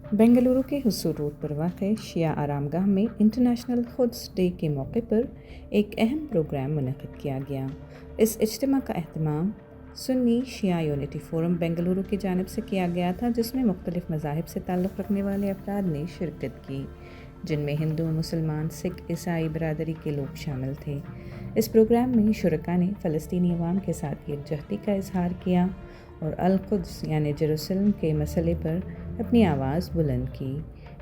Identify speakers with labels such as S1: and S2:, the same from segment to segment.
S1: बेंगलुरु के हुसूर रोड पर वाक़ शिया आरामगाह में इंटरनेशनल खुद्स डे के मौके पर एक अहम प्रोग्राम मुनक़िद किया गया। इस इज्तिमा का एहतमाम सुन्नी शिया यूनिटी फोरम बेंगलुरु की जानिब से किया गया था, जिसमें मुख्तलिफ़ मज़ाहिब से ताल्लुक़ रखने वाले अफराद ने शिरकत की, जिनमें हिंदू, मुसलमान, सिख, ईसाई बरादरी के लोग शामिल थे। इस प्रोग्राम में शुरका ने फ़लस्तीनी अवाम के साथ यकजहती का इजहार किया और अल-कुद्स यानी जेरूसलम के मसले पर अपनी आवाज़ बुलंद की।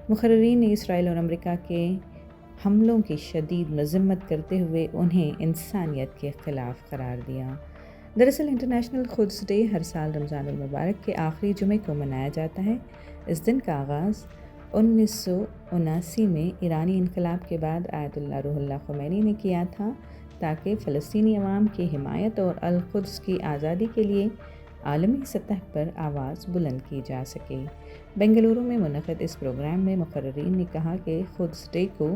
S1: मुक़र्रिरीन ने इसराइल और अमेरिका के हमलों की शदीद मज़म्मत करते हुए उन्हें इंसानियत के ख़िलाफ़ करार दिया। दरअसल इंटरनेशनल खुद्स डे हर साल रमज़ानुल मुबारक के आखिरी जुमे को मनाया जाता है। इस दिन का आगाज़ 1979 में ईरानी इनकलाब के बाद आयतुल्लाह रूहुल्लाह ख़ुमैनी ने किया था, ताकि फ़लस्तीनी अवाम की हिमायत और अल-कुद्स की आज़ादी के लिए आलमी सतह पर आवाज़ बुलंद की जा सके। बेंगलुरु में मुनक़िद इस प्रोग्राम में मुक़र्रिरीन ने कहा कि खुद्स डे को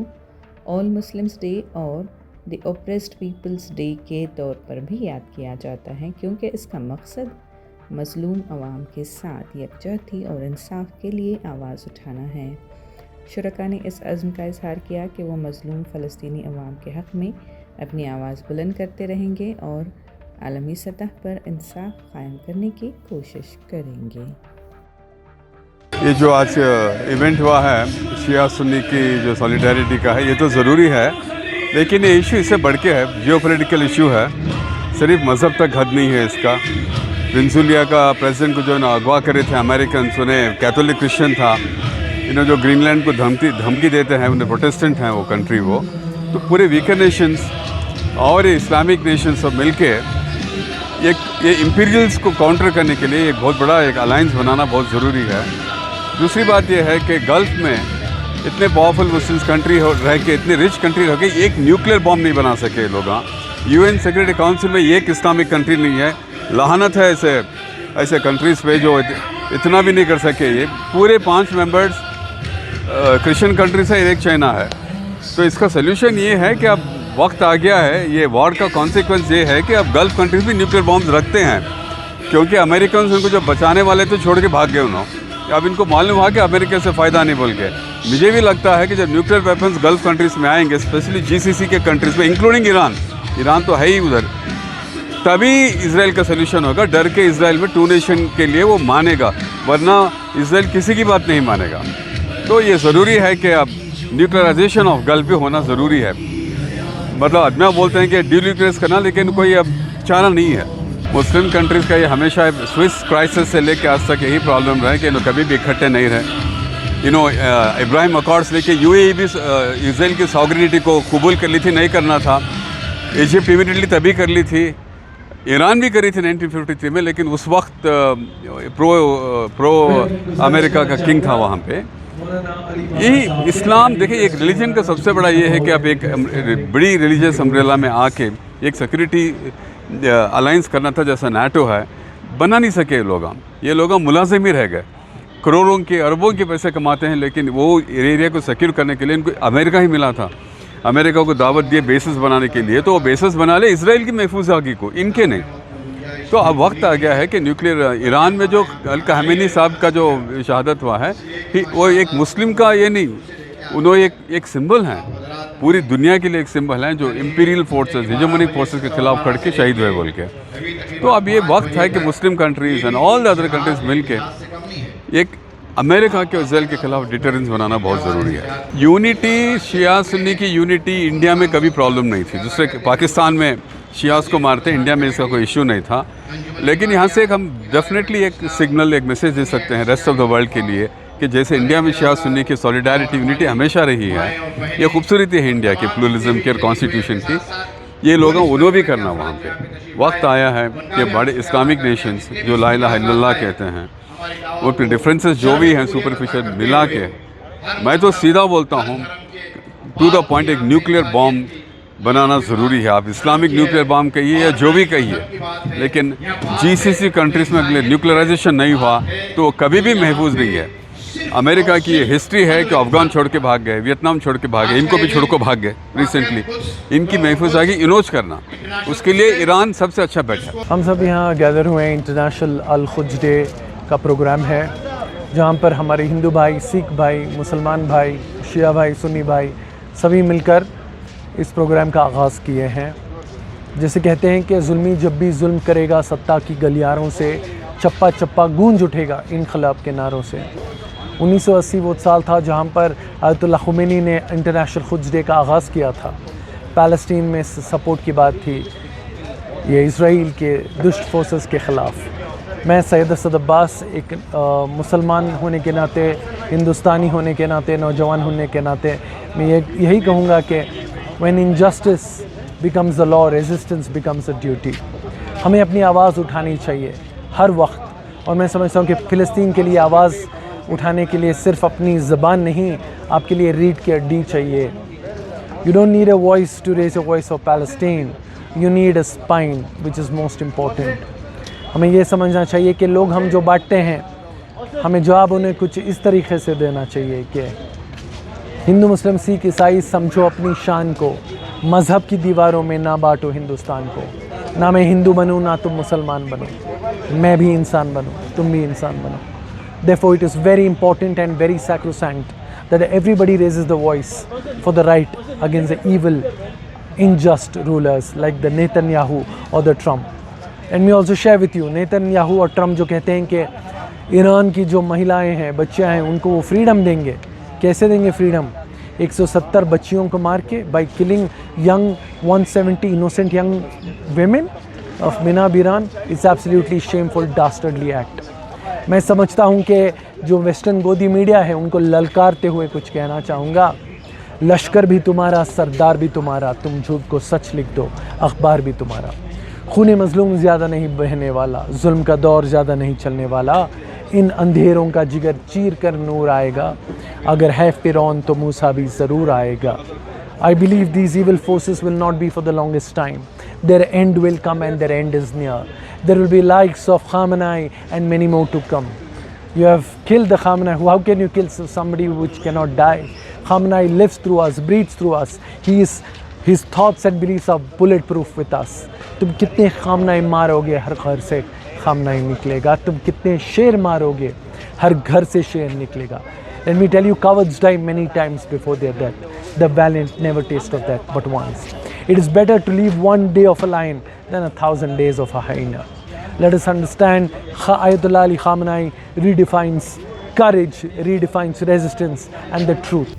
S1: ऑल मुस्लिम्स डे और द ओप्रेस्ड पीपल्स डे के तौर पर भी याद किया जाता है, क्योंकि इसका मकसद मज़लूम अवाम के साथ यकजहती और इंसाफ के लिए आवाज़ उठाना है। शुरका ने इस अज़्म का इज़हार किया कि वो मज़लूम फ़लस्तीनी अवाम के हक़ में अपनी आवाज़ बुलंद करते रहेंगे और आलमी सतह पर इंसाफ कायम करने की कोशिश करेंगे।
S2: ये जो आज इवेंट हुआ है शिया सुन्नी की जो सॉलिडारिटी का है, ये तो ज़रूरी है, लेकिन ये इशू इससे बढ़ के है, जियोपॉलिटिकल इशू है, सिर्फ मज़हब तक हद नहीं है इसका। वेनेजुएला का प्रेसिडेंट को जो है अगवा करे थे अमेरिकन, उन्हें कैथोलिक क्रिश्चियन था, इन्हें जो ग्रीनलैंड को धमकी देते हैं, उन्हें प्रोटेस्टेंट हैं वो कंट्री वो, तो पूरे वीकर नेशंस और इस्लामिक नेशन सब मिलके ये इंपीरियल्स को काउंटर करने के लिए एक बहुत बड़ा एक अलायंस बनाना बहुत ज़रूरी है। दूसरी बात यह है कि गल्फ़ में इतने पावरफुल मुस्लिम कंट्री रह के, इतने रिच कंट्री रह के एक न्यूक्लियर बॉम्ब नहीं बना सके लोग। यूएन सिक्योरिटी काउंसिल में एक इस्लामिक कंट्री नहीं है। लानत है ऐसे कंट्रीज़ पे जो इतना भी नहीं कर सके। ये पूरे 5 मेंबर्स क्रिश्चियन कंट्री से, एक चाइना है। तो इसका सल्यूशन ये है कि अब वक्त आ गया है, ये वॉर का कॉन्सिक्वेंस ये है कि अब गल्फ़ कंट्रीज़ भी न्यूक्लियर बॉम्ब्स रखते हैं, क्योंकि अमेरिकन उनको जो बचाने वाले तो छोड़ के भाग गए उन्होंने। अब इनको मालूम हुआ कि अमेरिका से फ़ायदा नहीं बोल के। मुझे भी लगता है कि जब न्यूक्लियर वेपन्स गल्फ़ कंट्रीज़ में आएंगे, स्पेशली जीसीसी के कंट्रीज़ में, इंक्लूडिंग ईरान तो है ही उधर, तभी इसराइल का सल्यूशन होगा। डर के इसराइल में 2 नेशन के लिए वो मानेगा, वरना इसराइल किसी की बात नहीं मानेगा। तो ये ज़रूरी है कि अब न्यूक्लियराइजेशन ऑफ गल्फ़ भी होना ज़रूरी है। मतलब आदमी बोलते हैं कि डिन्यूक्लियराइज करना, लेकिन कोई अब चारा नहीं है। मुस्लिम कंट्रीज़ का ये हमेशा स्विस क्राइसिस से लेके आज तक यही प्रॉब्लम रहा है कि कभी भी इकट्ठे नहीं रहे। इब्राहिम अकॉर्ड्स लेके यूएई भी इसराइल की सॉवरेनिटी को कबूल कर ली थी, नहीं करना था। इजिप्ट इमीडिएटली तभी कर ली थी, ईरान भी करी थी 1953 में, लेकिन उस वक्त प्रो अमेरिका का किंग था वहाँ पे। यही इस्लाम देखिए, एक रिलीजन का सबसे बड़ा ये है कि आप एक बड़ी रिलीजियस अम्ब्रेला में आके एक सिक्योरिटी अलायंस करना था, जैसा नाटो है, बना नहीं सके ये लोग मुलाजिम ही रह गए। करोड़ों के अरबों के पैसे कमाते हैं, लेकिन वो एरिया को सिक्योर करने के लिए इनको अमेरिका ही मिला था। अमेरिका को दावत दिए बेसिस बनाने के लिए, तो वो बेसिस बना ले इसराइल की महफूजागी को, इनके नहीं। तो अब वक्त आ गया है कि न्यूक्लियर ईरान में जो अल ख़मेनी साहब का जो शहादत हुआ है, वो एक मुस्लिम का ये नहीं, उन्होंने एक सिंबल हैं, पूरी दुनिया के लिए एक सिंबल हैं, जो इंपीरियल फोर्सेस, हिजोमनिक फोर्सेस के खिलाफ खड़ के शहीद हुए बोल के। तो अब ये वक्त है कि Muslim countries and all the other countries मिल के एक अमेरिका के इसराइल के खिलाफ डिटरेंस बनाना बहुत ज़रूरी है। यूनिटी, शिया सुन्नी की यूनिटी इंडिया में कभी प्रॉब्लम नहीं थी। दूसरे पाकिस्तान में शियास को मारते, इंडिया में इसका कोई इशू नहीं था। लेकिन यहाँ से हम डेफिनेटली एक सिग्नल, एक मैसेज दे सकते हैं रेस्ट ऑफ द वर्ल्ड के लिए कि जैसे इंडिया में शिया सुन्नी की सॉलिडारिटी यूनिटी हमेशा रही है, ये खूबसूरती है इंडिया की प्लूरलिज्म की और कॉन्स्टिट्यूशन की, ये लोगों उन्होंने भी करना वहाँ पे। वक्त आया है कि बड़े इस्लामिक नेशंस जो ला इलाहा इल्लल्लाह कहते हैं, उनके डिफरेंसेस जो भी हैं सुपरफिशियल मिला के, मैं तो सीधा बोलता हूँ टू द पॉइंट, एक न्यूक्लियर बॉम्ब बनाना ज़रूरी है। आप इस्लामिक न्यूक्लियर बॉम्ब कहिए या जो भी कहिए, लेकिन जीसीसी कंट्रीज़ में अगले न्यूक्लियराइजेशन नहीं हुआ तो कभी भी महफूज नहीं है। अमेरिका की ये हिस्ट्री है कि अफ़गान छोड़ के भाग गए, वियतनाम छोड़ के भाग गए, इनको भी छोड़ को भाग गए रिसेंटली। इनकी महफूजागी इनोज करना, उसके लिए ईरान सबसे अच्छा बैठा।
S3: हम सब यहाँ गैदर हुए हैं, इंटरनेशनल अल खुद्स डे का प्रोग्राम है جہاں پر ہمارے ہندو بھائی، سکھ بھائی، مسلمان بھائی، شیعہ بھائی، سنی بھائی سبھی مل کر اس پروگرام کا آغاز کیے ہیں. جیسے کہتے ہیں کہ ظلمی جب بھی ظلم کرے گا ستہ کی گلیاروں سے، چپا چپا گونج اٹھے گا انقلاب کے نعروں سے. 1980 وہ سال تھا جہاں پر آیت اللہ خمینی نے انٹرنیشنل قدس ڈے کا آغاز کیا تھا. پیلسٹین میں سپورٹ کی بات تھی، یہ اسرائیل کے دشت فورسز کے خلاف. میں سید اسد عباس ایک مسلمان ہونے کے ناطے، ہندوستانی ہونے کے ناطے، نوجوان ہونے کے ناطے میں یہی کہوں گا کہ when injustice becomes the law, resistance becomes a duty. ہمیں اپنی آواز اٹھانی چاہیے ہر وقت. اور میں سمجھتا ہوں کہ فلسطین کے لیے آواز اٹھانے کے لیے صرف اپنی زبان نہیں، آپ کے لیے ریڑھ کی ہڈی چاہیے. You don't need a voice to raise a voice of Palestine. You need a spine, which is most important. ہمیں یہ سمجھنا چاہیے کہ لوگ ہم جو بانٹتے ہیں، ہمیں جواب انہیں کچھ اس طریقے سے دینا چاہیے کہ ہندو، مسلم، سکھ، عیسائی سمجھو اپنی شان کو، مذہب کی دیواروں میں نہ بانٹو ہندوستان کو. نہ میں ہندو بنوں نہ تم مسلمان بنو، میں بھی انسان بنوں، تم بھی انسان بنو. Therefore it is very important and very sacrosanct that everybody raises the voice for the right against the evil, unjust rulers like the Netanyahu or the Trump. And me also share with you, Netanyahu اور Trump جو کہتے ہیں کہ ایران کی جو مہیلائیں ہیں، بچیاں ہیں، ان کو وہ فریڈم دیں گے. کیسے دیں گے فریڈم؟ 170 بچیوں کو مار کے، by killing young 170 innocent young women of Mina Biran. It's absolutely shameful, dastardly act. میں سمجھتا ہوں کہ جو ویسٹرن گودی میڈیا ہے ان کو للکارتے ہوئے کچھ کہنا چاہوں گا. لشکر بھی تمہارا، سردار بھی تمہارا، تم جھوٹ کو سچ لکھ دو، اخبار بھی تمہارا. خون مظلوم زیادہ نہیں بہنے والا، ظلم کا دور زیادہ نہیں چلنے والا. ان اندھیروں کا جگر چیر کر نور آئے گا، اگر ہے فرعون تو موسیٰ بھی ضرور آئے گا. I believe these evil forces will not be for the longest time. Their end will come and their end is near. There will be likes of Khamenei and many more to come. You have killed the Khamenei. How can you kill somebody which cannot die? Khamenei lives through us, breathes through us. His thoughts and beliefs are bulletproof with us. تم کتنے خامنائی مارو گے، ہر گھر سے خامنائی نکلے گا. تم کتنے شیر مارو گے، ہر گھر سے شیر نکلے گا. Let me tell you, cowards die many times before their death. The valiant never taste of death but once. It is better to live one day of a lion than 1,000 days of a hyena. Let us understand, Ayatollah Ali Khamenei redefines courage, redefines resistance and the truth.